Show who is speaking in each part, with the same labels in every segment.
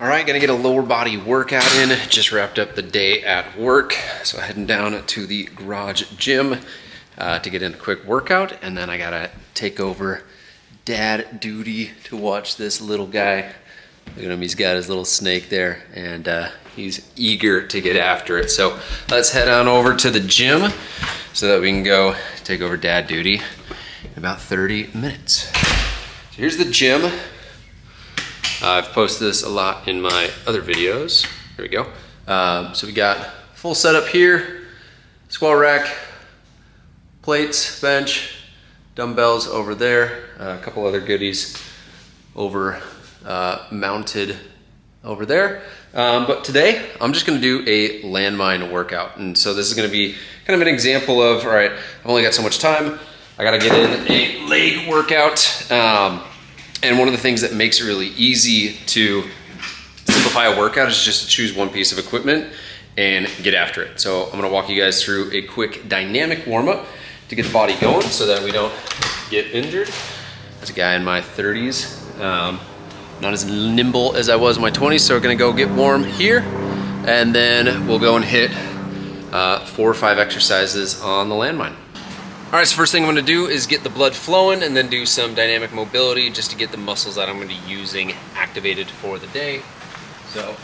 Speaker 1: All right, gonna get a lower body workout in. Just wrapped up the day at work. So heading down to the garage gym to get in a quick workout. And then I gotta take over dad duty to watch this little guy. Look at him, he's got his little snake there and he's eager to get after it. So let's head on over to the gym so that we can go take over dad duty in about 30 minutes. So here's the gym. I've posted this a lot in my other videos. Here we go. So we got full setup here, squat rack, plates, bench, dumbbells over there, a couple other goodies over mounted over there. But today I'm just gonna do a landmine workout. And so this is gonna be kind of an example of, all right, I've only got so much time. I gotta get in a leg workout. And one of the things that makes it really easy to simplify a workout is just to choose one piece of equipment and get after it. So I'm gonna walk you guys through a quick dynamic warm-up to get the body going so that we don't get injured. As a guy in my 30s, not as nimble as I was in my 20s, so we're gonna go get warm here, and then we'll go and hit 4 or 5 exercises on the landmine. All right, so first thing I'm gonna do is get the blood flowing and then do some dynamic mobility just to get the muscles that I'm gonna be using activated for the day. So.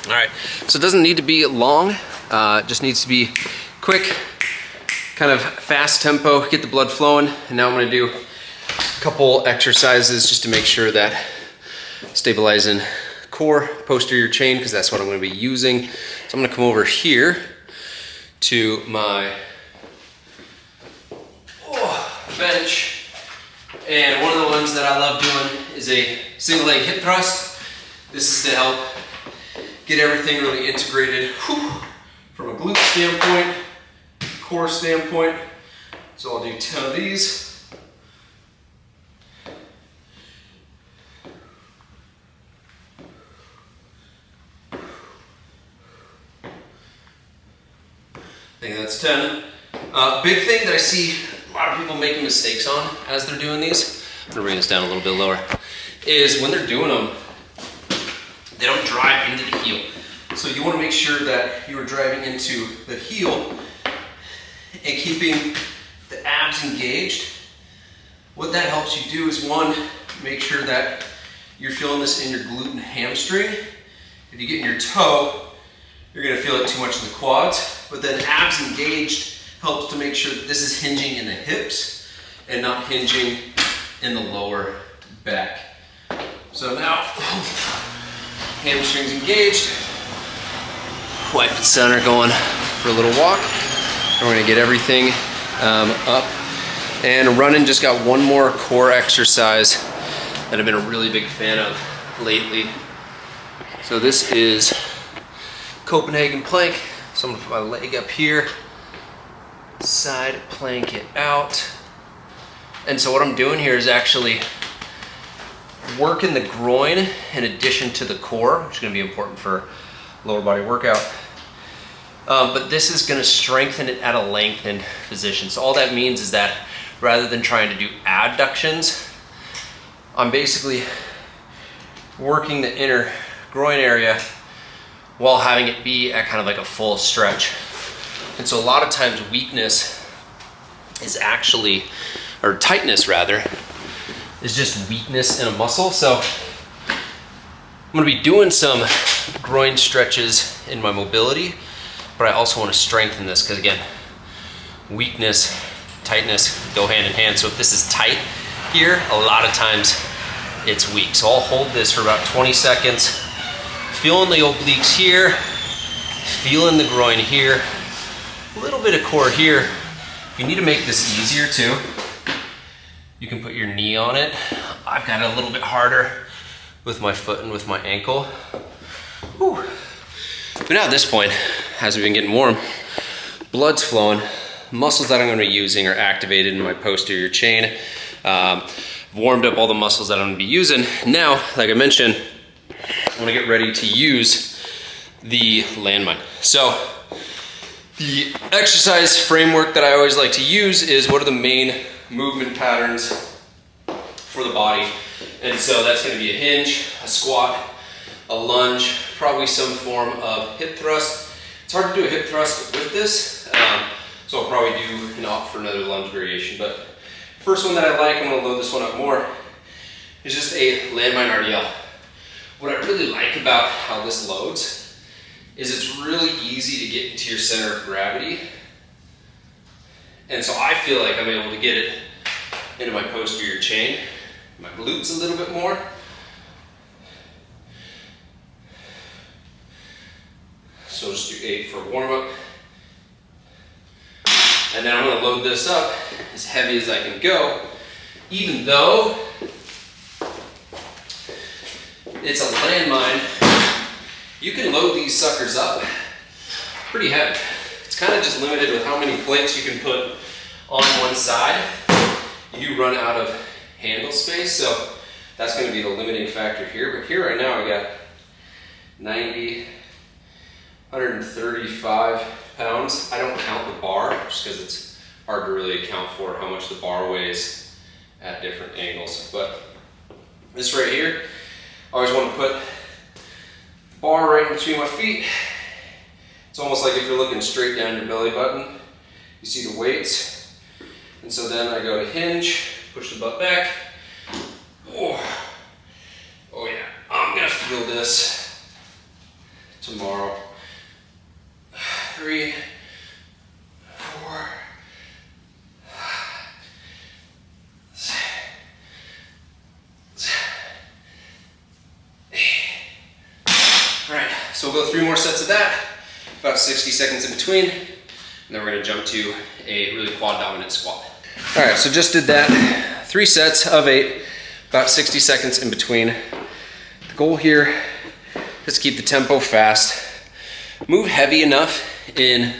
Speaker 1: All right, so it doesn't need to be long, just needs to be quick, kind of fast tempo, get the blood flowing. And now I'm gonna do a couple exercises just to make sure that stabilizing core, posterior chain, because that's what I'm gonna be using. So I'm gonna come over here to my bench. And one of the ones that I love doing is a single leg hip thrust. This is to help get everything really integrated from a glute standpoint, core standpoint. So I'll do 10 of these. I think that's 10. Big thing that I see a lot of people making mistakes on as they're doing these, I'm gonna bring this down a little bit lower, is when they're doing them, they don't drive into the heel. So you want to make sure that you are driving into the heel and keeping the abs engaged. What that helps you do is, one, make sure that you're feeling this in your glute and hamstring. If you get in your toe, you're going to feel it too much in the quads. But then abs engaged helps to make sure that this is hinging in the hips and not hinging in the lower back. So now, hamstrings engaged, wipe and center going for a little walk. And we're gonna get everything up. And running, just got one more core exercise that I've been a really big fan of lately. So this is Copenhagen plank. So I'm gonna put my leg up here, side plank it out. And so what I'm doing here is actually working the groin in addition to the core, which is going to be important for lower body workout. But this is going to strengthen it at a lengthened position. So all that means is that rather than trying to do adductions, I'm basically working the inner groin area while having it be at kind of like a full stretch. And so a lot of times weakness is actually, or tightness rather, is just weakness in a muscle. So I'm gonna be doing some groin stretches in my mobility, but I also wanna strengthen this because again, weakness, tightness go hand in hand. So if this is tight here, a lot of times it's weak. So I'll hold this for about 20 seconds, feeling the obliques here, feeling the groin here, a little bit of core here. If you need to make this easier too, you can put your knee on it. I've got it a little bit harder with my foot and with my ankle. Whew. But now at this point, as we've been getting warm, blood's flowing. Muscles that I'm gonna be using are activated in my posterior chain. Warmed up all the muscles that I'm gonna be using. Now, like I mentioned, I wanna get ready to use the landmine. So, the exercise framework that I always like to use is what are the main movement patterns for the body. And so that's gonna be a hinge, a squat, a lunge, probably some form of hip thrust. It's hard to do a hip thrust with this, so I'll probably do and opt for another lunge variation. But first one that I like, I'm gonna load this one up more, is just a landmine RDL. What I really like about how this loads is it's really easy to get into your center of gravity. And so I feel like I'm able to get it into my posterior chain, my glutes a little bit more. So just do 8 for warm up. And then I'm gonna load this up as heavy as I can go, even though it's a landmine. You can load these suckers up pretty heavy. It's kind of just limited with how many plates you can put on one side. You run out of handle space, so that's going to be the limiting factor here. But here right now I got 90, 135 pounds. I don't count the bar just because it's hard to really account for how much the bar weighs at different angles. But this right here, I always want to put the bar right between my feet. It's almost like if you're looking straight down your belly button, you see the weights. And so then I go to hinge, push the butt back. Oh yeah, I'm gonna feel this tomorrow. 3, 4, 8. All right, so we'll go 3 more sets of that, about 60 seconds in between, and then we're gonna jump to a really quad dominant squat. All right, so just did that. 3 sets of 8, about 60 seconds in between. The goal here is to keep the tempo fast. Move heavy enough in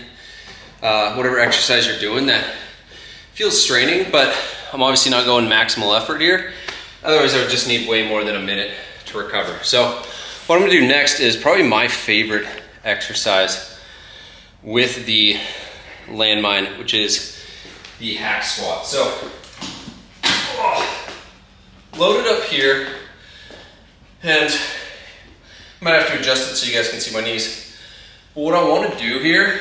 Speaker 1: whatever exercise you're doing that feels straining, but I'm obviously not going maximal effort here. Otherwise I would just need way more than a minute to recover. So what I'm gonna do next is probably my favorite exercise with the landmine, which is the hack squat. So load it up here, and I might have to adjust it so you guys can see my knees. But what I want to do here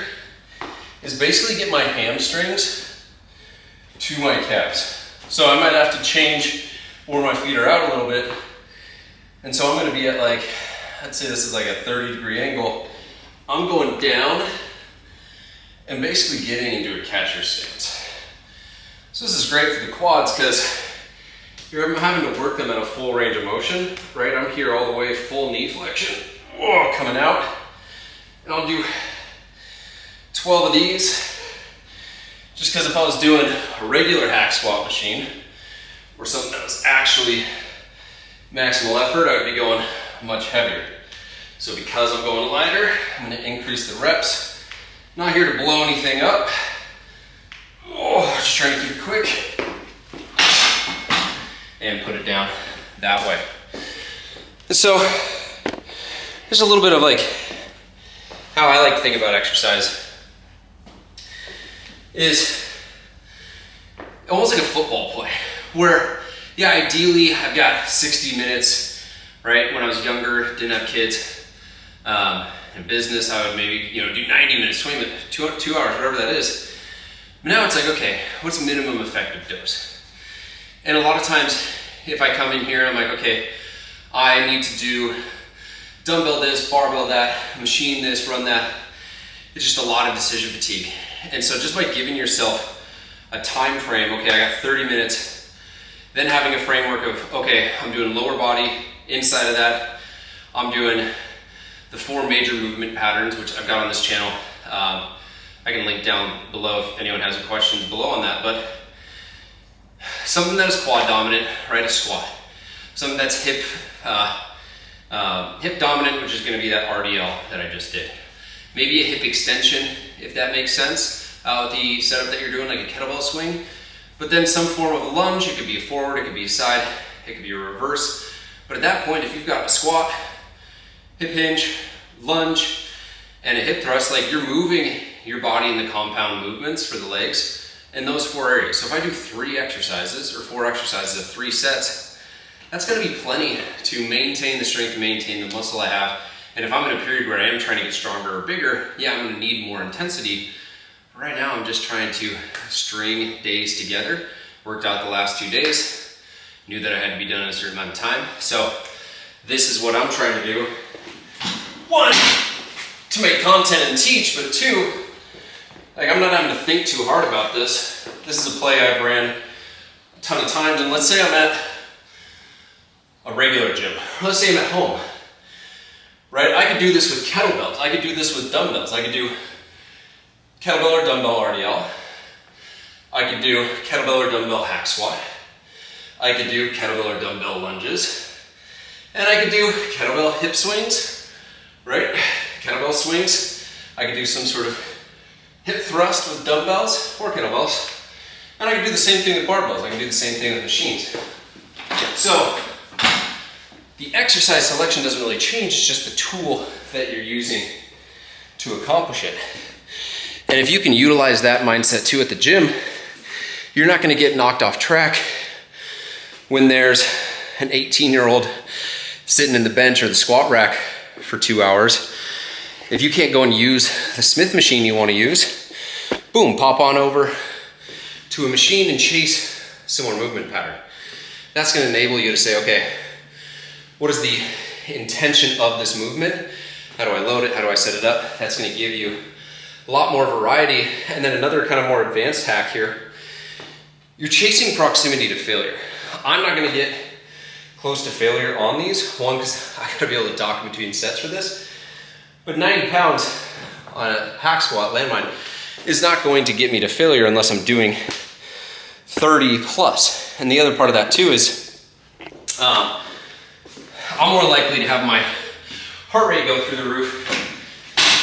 Speaker 1: is basically get my hamstrings to my calves. So I might have to change where my feet are out a little bit. And so I'm going to be at like, I'd say this is like a 30-degree angle. I'm going down and basically getting into a catcher stance. So this is great for the quads because you're having to work them at a full range of motion, right? I'm here all the way, full knee flexion, whoa, coming out. And I'll do 12 of these, just because if I was doing a regular hack squat machine, or something that was actually maximal effort, I would be going much heavier. So because I'm going lighter, I'm gonna increase the reps. Not here to blow anything up. Oh, just trying to keep it quick. And put it down that way. And so, there's a little bit of like, how I like to think about exercise is almost like a football play where, yeah, ideally I've got 60 minutes, right? When I was younger, didn't have kids, In business, I would maybe, do 90 minutes, 20 minutes, 2 hours, whatever that is. But now it's like, okay, what's minimum effective dose? And a lot of times, if I come in here and I'm like, okay, I need to do dumbbell this, barbell that, machine this, run that, it's just a lot of decision fatigue. And so just by giving yourself a time frame, okay, I got 30 minutes, then having a framework of, okay, I'm doing lower body, inside of that, I'm doing the 4 major movement patterns, which I've got on this channel. I can link down below if anyone has any questions below on that, but something that is quad dominant, right, a squat. Something that's hip dominant, which is gonna be that RDL that I just did. Maybe a hip extension, if that makes sense, the setup that you're doing, like a kettlebell swing. But then some form of a lunge, it could be a forward, it could be a side, it could be a reverse. But at that point, if you've got a squat, hip hinge, lunge, and a hip thrust, like you're moving your body in the compound movements for the legs in those 4 areas. So if I do 3 exercises or 4 exercises of 3 sets, that's gonna be plenty to maintain the strength, maintain the muscle I have. And if I'm in a period where I am trying to get stronger or bigger, yeah, I'm gonna need more intensity. But right now, I'm just trying to string days together. Worked out the last 2 days, knew that I had to be done in a certain amount of time. So this is what I'm trying to do. 1, to make content and teach, but 2, like I'm not having to think too hard about this. This is a play I've ran a ton of times, and let's say I'm at a regular gym. Let's say I'm at home, right? I could do this with kettlebells. I could do this with dumbbells. I could do kettlebell or dumbbell RDL. I could do kettlebell or dumbbell hack squat. I could do kettlebell or dumbbell lunges. And I could do kettlebell hip swings, right? Kettlebell swings. I could do some sort of hip thrust with dumbbells or kettlebells. And I could do the same thing with barbells. I can do the same thing with machines. So the exercise selection doesn't really change, it's just the tool that you're using to accomplish it. And if you can utilize that mindset too at the gym, you're not gonna get knocked off track when there's an 18-year-old sitting in the bench or the squat rack for 2 hours. If you can't go and use the Smith machine you wanna use, boom, pop on over to a machine and chase similar movement pattern. That's gonna enable you to say, okay, what is the intention of this movement? How do I load it? How do I set it up? That's gonna give you a lot more variety. And then another kind of more advanced hack here, you're chasing proximity to failure. I'm not gonna get close to failure on these. One, because I gotta be able to dock between sets for this. But 90 pounds on a hack squat, landmine, is not going to get me to failure unless I'm doing 30 plus. And the other part of that too is, I'm more likely to have my heart rate go through the roof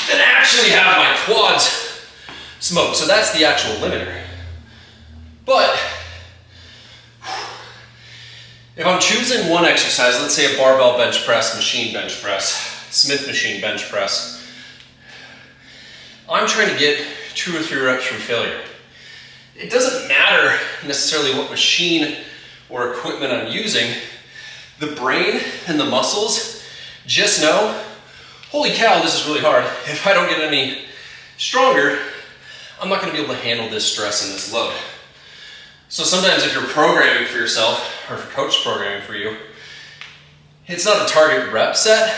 Speaker 1: than actually have my quads smoke. So that's the actual limiter. But if I'm choosing one exercise, let's say a barbell bench press, machine bench press, Smith machine bench press, I'm trying to get 2 or 3 reps from failure. It doesn't matter necessarily what machine or equipment I'm using. The brain and the muscles just know, holy cow, this is really hard. If I don't get any stronger, I'm not gonna be able to handle this stress and this load. So sometimes if you're programming for yourself, or if a coach is programming for you, it's not a target rep set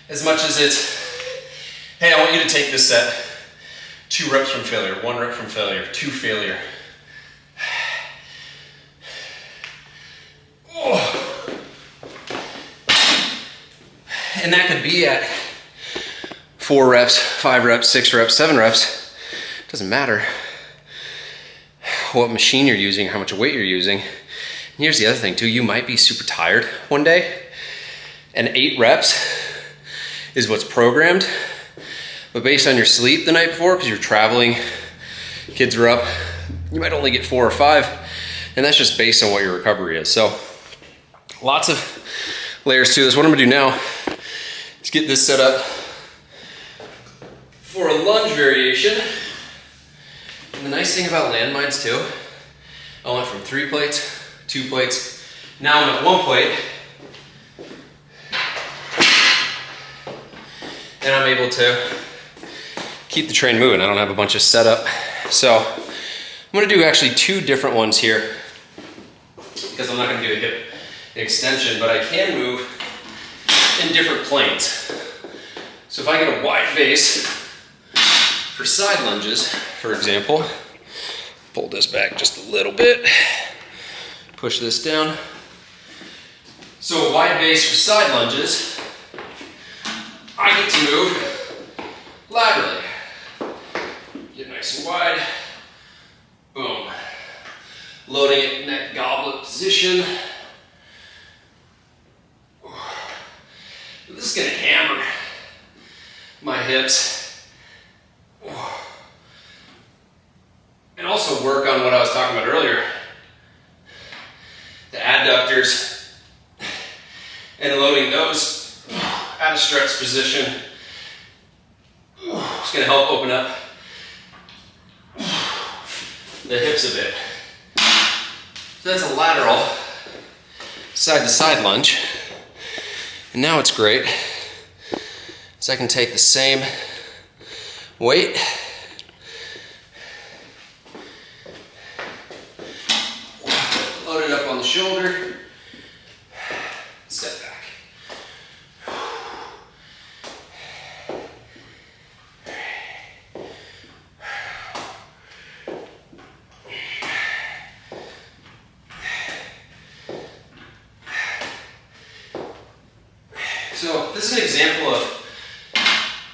Speaker 1: as much as it's, hey, I want you to take this set 2 reps from failure, 1 rep from failure, 2 failure. Oh. And that could be at 4 reps, 5 reps, 6 reps, 7 reps. Doesn't matter what machine you're using, how much weight you're using. And here's the other thing too, you might be super tired one day and 8 reps is what's programmed. But based on your sleep the night before, because you're traveling, kids are up, you might only get 4 or 5, and that's just based on what your recovery is. So lots of layers to this. What I'm gonna do now is get this set up for a lunge variation. And the nice thing about landmines too, I went from 3 plates, 2 plates, now I'm at 1 plate. and I'm able to keep the train moving. I don't have a bunch of setup. So I'm gonna do actually 2 different ones here because I'm not gonna do a hip extension, but I can move in different planes. So if I get a wide base for side lunges, for example, pull this back just a little bit, push this down. So a wide base for side lunges, I get to move laterally. Get nice and wide, boom. Loading it in that goblet position. This is gonna hammer my hips. And also work on what I was talking about earlier. The adductors and loading those at a stretch position. It's gonna help open up the hips a bit. So that's a lateral side to side lunge. And now what's great is I can take the same weight, load it up on the shoulder, step back. So this is an example of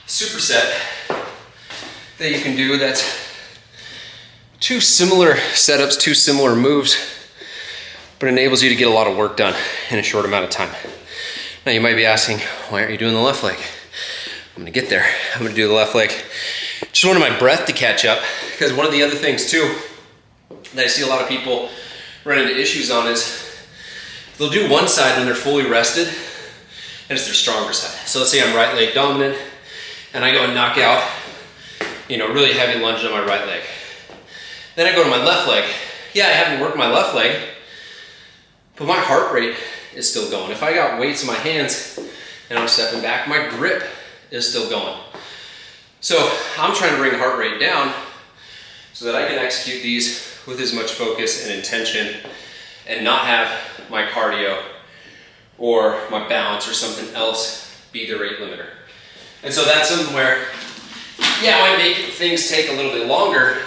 Speaker 1: superset that you can do that's 2 similar setups, 2 similar moves, but enables you to get a lot of work done in a short amount of time. Now you might be asking, why aren't you doing the left leg? I'm gonna get there. I'm gonna do the left leg. Just wanted my breath to catch up, because one of the other things too that I see a lot of people run into issues on is they'll do one side when they're fully rested, and it's their stronger side. So let's say I'm right leg dominant, and I go and knock out, really heavy lunge on my right leg. Then I go to my left leg. Yeah, I haven't worked my left leg, but my heart rate is still going. If I got weights in my hands and I'm stepping back, my grip is still going. So I'm trying to bring the heart rate down so that I can execute these with as much focus and intention and not have my cardio or my balance or something else be the rate limiter. And so that's something where, yeah, it might make things take a little bit longer,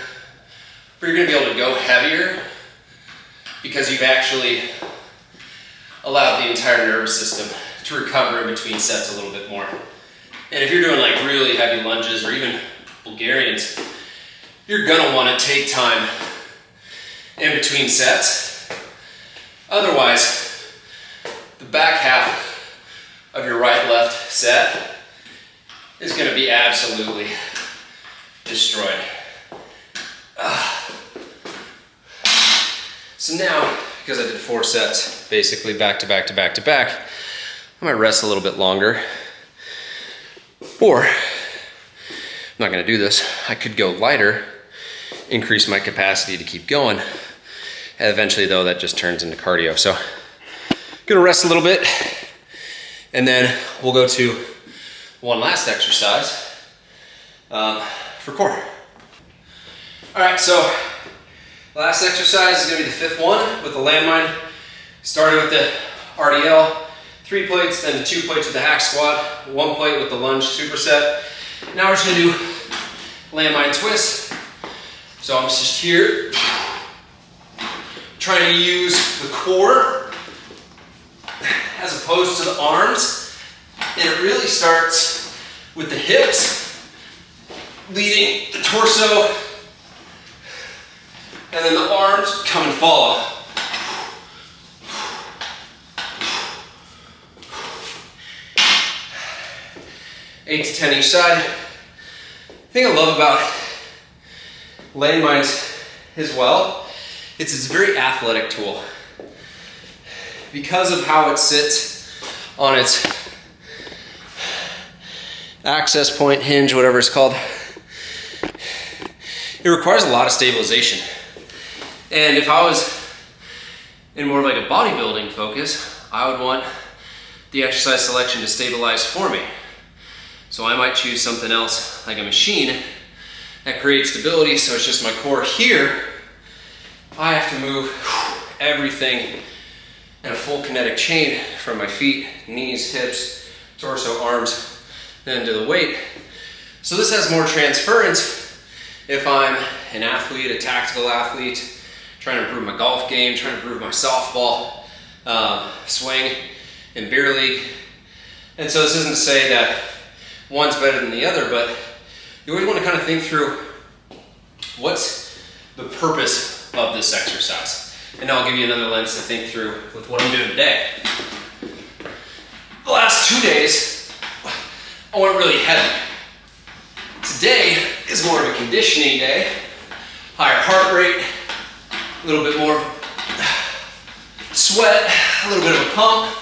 Speaker 1: but you're gonna be able to go heavier because you've actually allowed the entire nervous system to recover in between sets a little bit more. And if you're doing like really heavy lunges or even Bulgarians, you're gonna wanna take time in between sets. Otherwise, the back half of your right-left set is gonna be absolutely destroyed. So now, because I did 4 sets, basically back to back to back to back, I might rest a little bit longer. Or, I'm not gonna do this, I could go lighter, increase my capacity to keep going. And eventually though, that just turns into cardio. So, gonna rest a little bit, and then we'll go to one last exercise for core. All right, so last exercise is gonna be the 5th one with the landmine. Started with the RDL, 3 plates, then 2 plates with the hack squat, 1 plate with the lunge superset. Now we're just gonna do landmine twists. So I'm just here, trying to use the core as opposed to the arms. And it really starts with the hips, leading the torso, and then the arms come and follow. Eight to 10 each side. The thing I love about landmines as well, it's a very athletic tool. Because of how it sits on its access point, hinge, whatever it's called, it requires a lot of stabilization. And if I was in more of like a bodybuilding focus, I would want the exercise selection to stabilize for me. So I might choose something else like a machine that creates stability, so it's just my core here. I have to move everything in a full kinetic chain from my feet, knees, hips, torso, arms, then to the weight. So this has more transference if I'm an athlete, a tactical athlete, trying to improve my golf game, trying to improve my softball swing in beer league. And so this isn't to say that one's better than the other, but you always want to kind of think through what's the purpose of this exercise. And I'll give you another lens to think through with what I'm doing today. The last 2 days, I went really heavy. Today is more of a conditioning day, higher heart rate, a little bit more sweat, a little bit of a pump.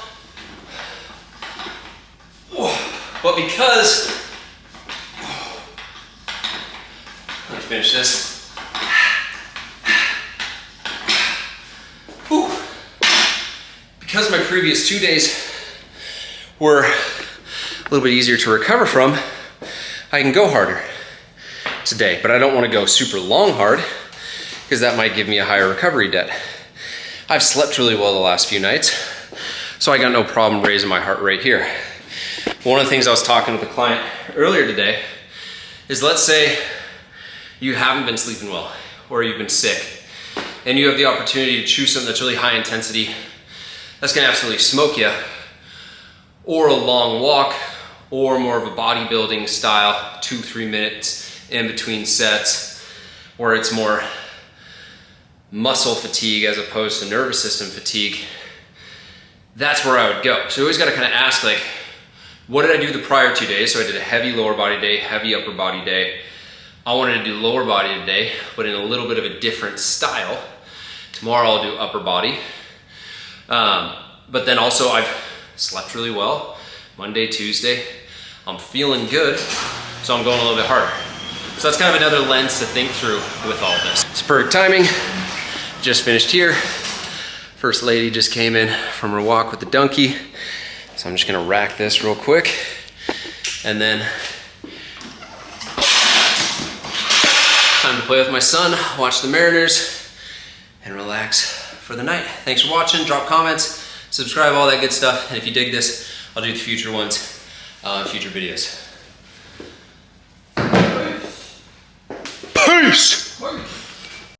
Speaker 1: But because, let me finish this. Because my previous 2 days were a little bit easier to recover from, I can go harder today, but I don't want to go super long hard because that might give me a higher recovery debt. I've slept really well the last few nights, so I got no problem raising my heart rate here. One of the things I was talking with a client earlier today is, let's say you haven't been sleeping well or you've been sick and you have the opportunity to choose something that's really high intensity that's gonna absolutely smoke you, or a long walk, or more of a bodybuilding style, 2-3 minutes in between sets, where it's more muscle fatigue as opposed to nervous system fatigue. That's where I would go. So you always gotta kind of ask, like, what did I do the prior 2 days? So I did a heavy lower body day, heavy upper body day. I wanted to do lower body today, but in a little bit of a different style. Tomorrow I'll do upper body. But then also I've slept really well. Monday, Tuesday, I'm feeling good, so I'm going a little bit harder. So that's kind of another lens to think through with all of this. It's perfect timing. Just finished here. First lady just came in from her walk with the donkey. So I'm just gonna rack this real quick. And then time to play with my son, watch the Mariners, and relax for the night. Thanks for watching. Drop comments, subscribe, all that good stuff. And if you dig this, I'll do the future ones, future videos.